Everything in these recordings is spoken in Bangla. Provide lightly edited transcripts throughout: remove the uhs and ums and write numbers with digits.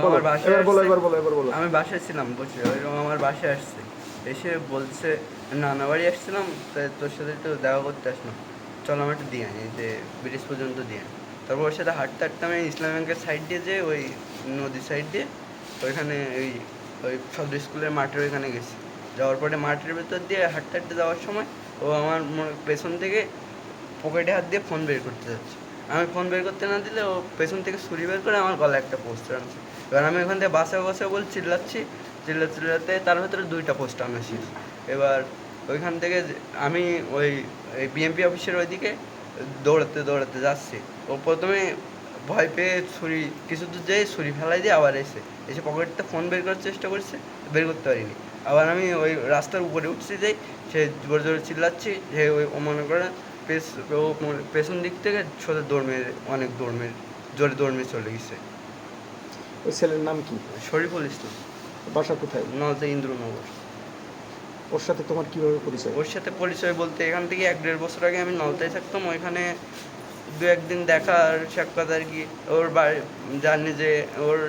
আমার বাসায় এবার বলো আসছে, এবার বলো এবার বলো। আমি বাসায় ছিলাম বসে, ওইরকম আমার বাসায় আসছে, এসে বলছে নানা বাড়ি আসছিলাম, তাই তোর সাথে একটু দেখা করতে আসলাম, চল আমার একটু দিয়ে আনি, যে ব্রিজ পর্যন্ত দিয়ে আনি। তারপর ওর সাথে হাঁটতে হাঁটতে আমি ইসলাম ব্যাংকের সাইড দিয়ে যে ওই নদীর সাইড দিয়ে ওইখানে ওই সদর স্কুলের মাঠের ওইখানে গেছি। যাওয়ার পরে মাঠের ভেতর দিয়ে হাঁটতে হাঁটতে যাওয়ার সময় ও আমার পেছন থেকে পকেটে হাত দিয়ে ফোন বের করতে যাচ্ছে। আমি ফোন বের করতে না দিলে ও পেছন থেকে ছুরি বের করে আমার গলায় একটা পোস্টার আনছে। এবার আমি ওখান থেকে বাসা বাসা বলে চিল্লাচ্ছি, চিল্লাতে তার ভেতরে 2টা পোস্টার আনা শেষ। এবার ওইখান থেকে আমি ওই বিএমপি অফিসের ওইদিকে দৌড়াতে দৌড়াতে যাচ্ছি। ও প্রথমে ভয় পেয়ে ছুরি কিছু দূর যেয়ে ছুরি ফেলাই দিয়ে আবার এসে পকেটটা ফোন বের করার চেষ্টা করছে, বের করতে পারিনি। আবার আমি ওই রাস্তার উপরে উঠছি যাই, সে জোরে জোরে চিল্লাচ্ছি, যে ওই ও মনে করে ও পেছন দিক থেকে সোজা অনেক জোরে দৌড় মেরে চলে গেছে। ওই ছেলের নাম কি? শরীফুল ইসলাম, বাসা কোথায়? নলতা ইন্দ্রনগর। ওর সাথে তোমার কিভাবে পরিচয়? ওর সাথে পরিচয় বলতে এখান থেকে 1-1.5 বছর আগে আমি নলতায় থাকতাম, ওইখানে 2-1 দিন দেখা আর সাক্ষাৎ আর কি। ওর বাড়ি জানি যে ওর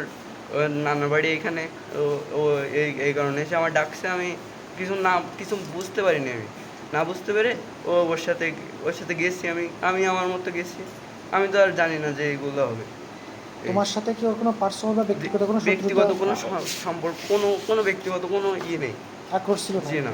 ওর নানা বাড়ি এখানে, ও ও এই কারণে এসে আমার ডাকছে। আমি কিছু বুঝতে পারিনি, আমি না বুঝতে পেরে ওর সাথে গেছি। আমি আমার মতো গেছি, আমি তো আর জানি না যে এগুলো হবে। তোমার সাথে কি ওর কোনো পার্সোনাল বা ব্যক্তিগত কোনো ব্যক্তিগত কোনো সম্পর্ক, কোনো ব্যক্তিগত কোনো ইয়ে নেই। আক্রোশ ছিল না? জি না।